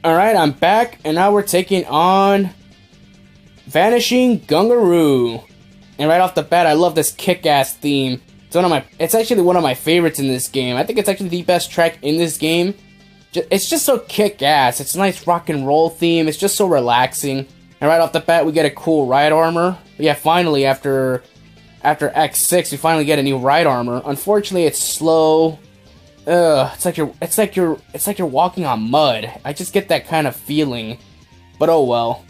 Alright, I'm back, and now we're taking on Vanishing Gungaroo. And right off the bat, I love this kick-ass theme. It's actually one of my favorites in this game. I think it's actually the best track in this game. It's just so kick-ass. It's a nice rock and roll theme. It's just so relaxing. And right off the bat, we get a cool ride armor. But yeah, finally, after X6, we finally get a new ride armor. Unfortunately, it's slow. It's like you're walking on mud. I just get that kind of feeling. But oh well.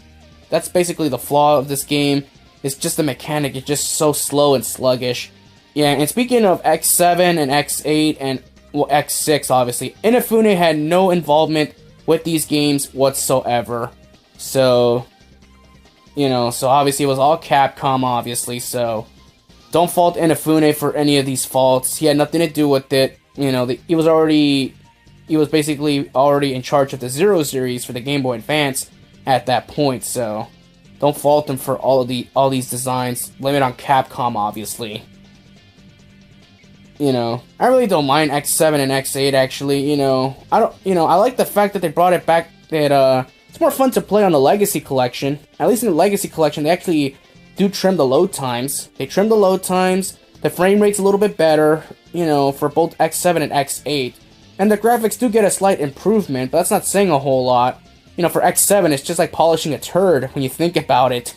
That's basically the flaw of this game. It's just the mechanic. It's just so slow and sluggish. Yeah, and speaking of X7 and X8 and well, X6, obviously, Inafune had no involvement with these games whatsoever. So, so obviously it was all Capcom, obviously. So, don't fault Inafune for any of these faults. He had nothing to do with it. He was basically already in charge of the Zero series for the Game Boy Advance at that point. So, don't fault him for all these designs. Blame it on Capcom, obviously. I really don't mind X7 and X8, actually. I like the fact that they brought it back, that, it's more fun to play on the Legacy Collection. At least in the Legacy Collection, they actually do trim the load times. They trim the load times, the frame rate's a little bit better, for both X7 and X8. And the graphics do get a slight improvement, but that's not saying a whole lot. For X7, it's just like polishing a turd when you think about it.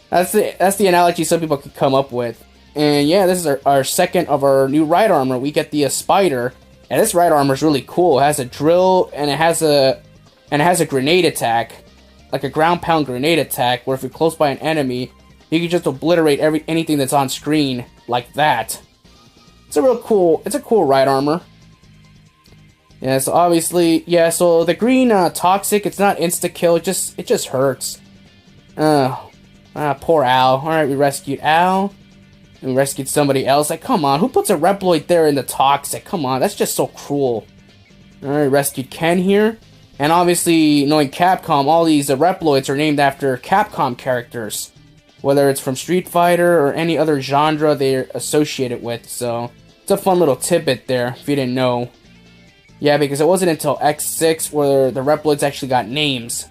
That's the analogy some people could come up with. And yeah, this is our second of our new ride armor. We get the Spider, and this ride armor is really cool. It has a drill, and it has a grenade attack, like a ground pound grenade attack, where if you're close by an enemy, you can just obliterate anything that's on screen like that. It's a cool ride armor. Yeah, so obviously, so the green toxic, it's not insta kill, it just hurts. Poor Al. Alright, we rescued Al. And we rescued somebody else. Like, come on, who puts a Reploid there in the toxic? Come on, that's just so cruel. Alright, rescued Ken here. And obviously, knowing Capcom, all these Reploids are named after Capcom characters. Whether it's from Street Fighter or any other genre they're associated with. So, it's a fun little tidbit there, if you didn't know. Yeah, because it wasn't until X6 where the Reploids actually got names.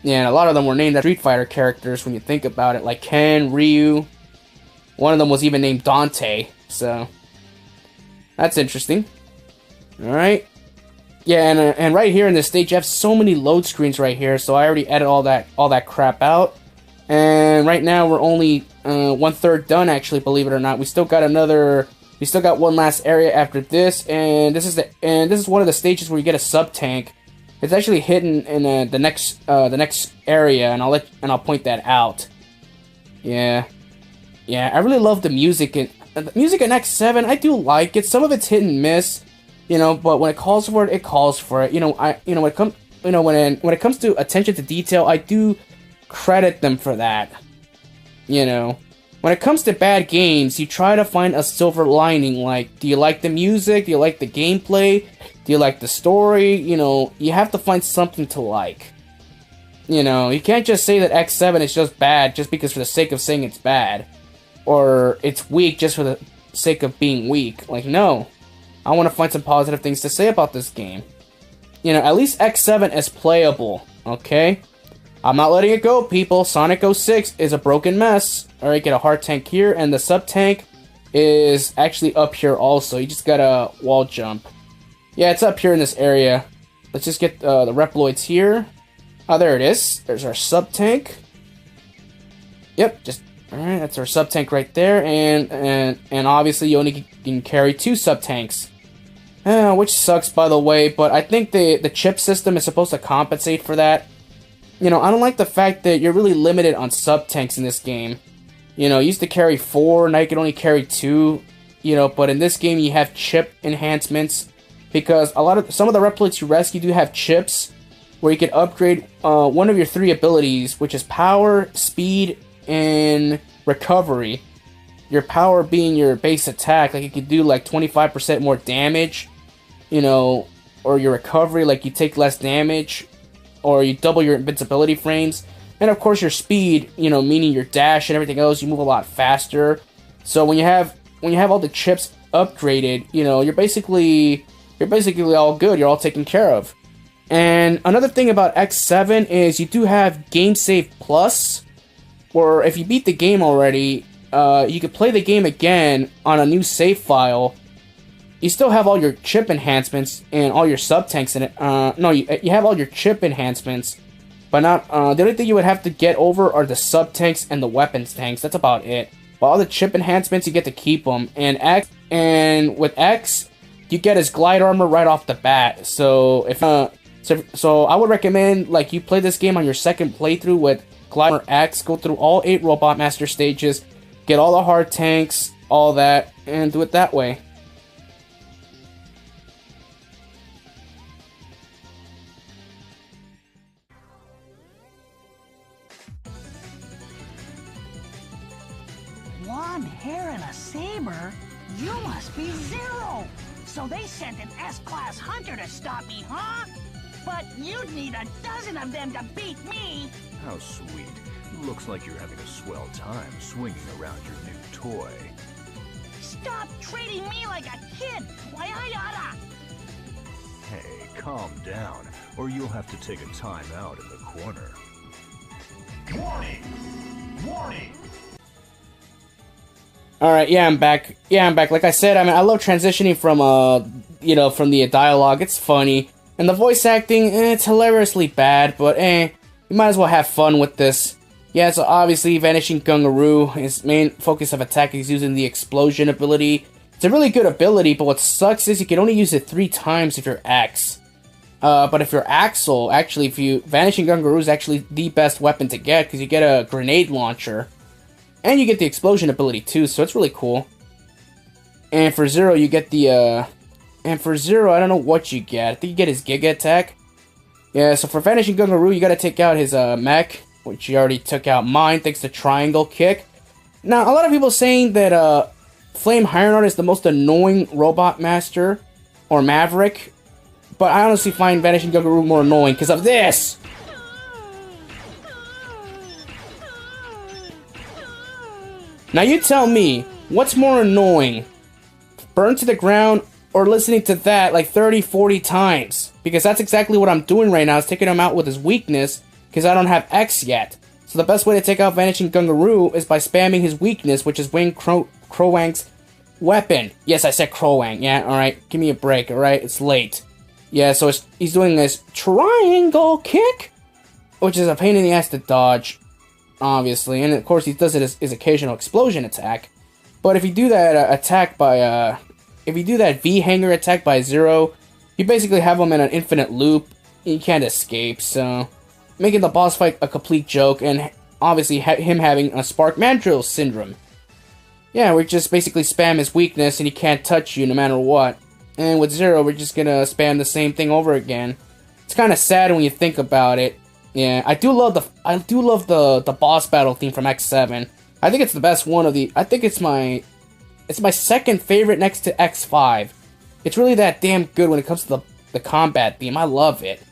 Yeah, and a lot of them were named after Street Fighter characters when you think about it, like Ken, Ryu. One of them was even named Dante, so that's interesting. Alright. Yeah, and right here in this stage, you have so many load screens right here, so I already edited all that crap out. And right now, we're only 1/3 done, actually, believe it or not. We still got one last area after this, and this is one of the stages where you get a sub-tank. It's actually hidden in the next area, and I'll point that out. Yeah, I really love the music in X7. I do like it. Some of it's hit and miss, but when it calls for it, it calls for it. When it comes to attention to detail, I do credit them for that. When it comes to bad games, you try to find a silver lining, like, do you like the music? Do you like the gameplay? Do you like the story? You have to find something to like. You can't just say that X7 is just bad just because for the sake of saying it's bad. Or it's weak just for the sake of being weak. Like, no. I want to find some positive things to say about this game. At least X7 is playable, okay? I'm not letting it go, people. Sonic 06 is a broken mess. Alright, get a hard tank here, and the sub-tank is actually up here also. You just gotta wall jump. Yeah, it's up here in this area. Let's just get the Reploids here. Oh, there it is. There's our sub-tank. Yep, alright, that's our sub-tank right there, and obviously you only can carry 2 sub-tanks. Which sucks, by the way, but I think the chip system is supposed to compensate for that. I don't like the fact that you're really limited on sub-tanks in this game. You used to carry 4, now you can only carry 2. But in this game you have chip enhancements. Because some of the Reploids you rescue do have chips, where you can upgrade one of your 3 abilities, which is power, speed, and recovery. Your power being your base attack, like you could do like 25% more damage, or your recovery, like you take less damage, or you double your invincibility frames. And of course your speed, meaning your dash and everything else, you move a lot faster. So when you have all the chips upgraded, you're basically you're basically all good. You're all taken care of. And another thing about X7 is you do have Game Save Plus, or if you beat the game already, you can play the game again on a new save file. You still have all your chip enhancements and all your sub-tanks in it. No, you have all your chip enhancements, but not, the only thing you would have to get over are the sub-tanks and the weapons tanks. That's about it. But all the chip enhancements, you get to keep them. And with X, you get his glide armor right off the bat. So so I would recommend, like, you play this game on your second playthrough with Glide Armor X, go through all 8 Robot Master stages, get all the hard tanks, all that, and do it that way. One hair and a saber? You must be Zero! So they sent an S-Class hunter to stop me, huh? But you'd need a dozen of them to beat me! How sweet. Looks like you're having a swell time swinging around your new toy. Stop treating me like a kid! Why I oughta! Hey, calm down, or you'll have to take a time out in the corner. Warning! Warning! Alright, yeah, I'm back. Like I said, I mean, I love transitioning from, from the dialogue. It's funny. And the voice acting, it's hilariously bad, but you might as well have fun with this. Yeah, so obviously, Vanishing Gungaroo, his main focus of attack is using the explosion ability. It's a really good ability, but what sucks is you can only use it 3 times if you're X. But if you're Axel, actually, Vanishing Gungaroo is actually the best weapon to get, because you get a grenade launcher. And you get the explosion ability too, so it's really cool. And for Zero, you get the, I don't know what you get. I think you get his Giga Attack. Yeah, so for Vanishing Gungaroo, you gotta take out his, mech, which you already took out mine, thanks to Triangle Kick. Now, a lot of people saying that, Flame Ironheart is the most annoying Robot Master, or Maverick. But I honestly find Vanishing Gungaroo more annoying because of this! Now you tell me, what's more annoying? Burn to the ground or listening to that like 30, 40 times? Because that's exactly what I'm doing right now, is taking him out with his weakness, because I don't have X yet. So the best way to take out Vanishing Gungaroo is by spamming his weakness, which is Wing Crowang's weapon. Yes, I said Crowang, yeah, alright, give me a break, alright, it's late. Yeah, so he's doing this Triangle Kick, which is a pain in the ass to dodge. Obviously, and of course he does it as his occasional explosion attack. But if you do that attack by, if you do that V-hanger attack by Zero, you basically have him in an infinite loop, and you can't escape, so making the boss fight a complete joke, and obviously him having a Spark Mandrill syndrome. Yeah, we just basically spam his weakness, and he can't touch you no matter what. And with Zero, we're just gonna spam the same thing over again. It's kind of sad when you think about it. Yeah, I do love the boss battle theme from X7. I think it's the best one of the. I think it's my second favorite next to X5. It's really that damn good when it comes to the combat theme. I love it.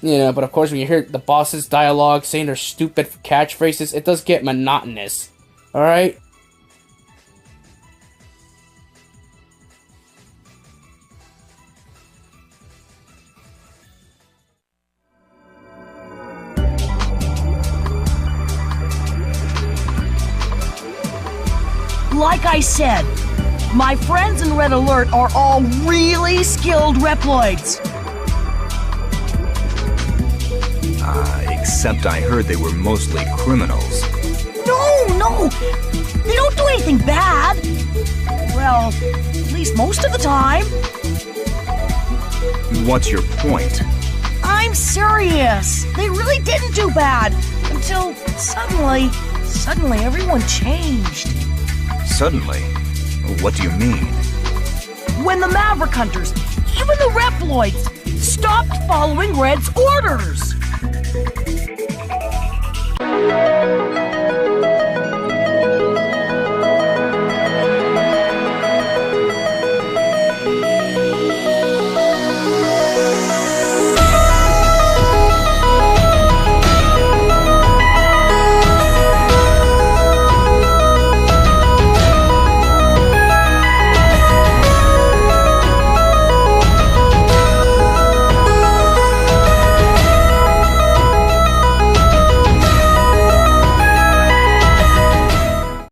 You know, but of course when you hear the boss's dialogue saying their stupid catchphrases, it does get monotonous. All right. Like I said, my friends in Red Alert are all really skilled Reploids. Except I heard they were mostly criminals. No! They don't do anything bad. Well, at least most of the time. What's your point? I'm serious. They really didn't do bad until suddenly everyone changed. Suddenly? What do you mean? When the Maverick Hunters, even the Reploids, stopped following Red's orders!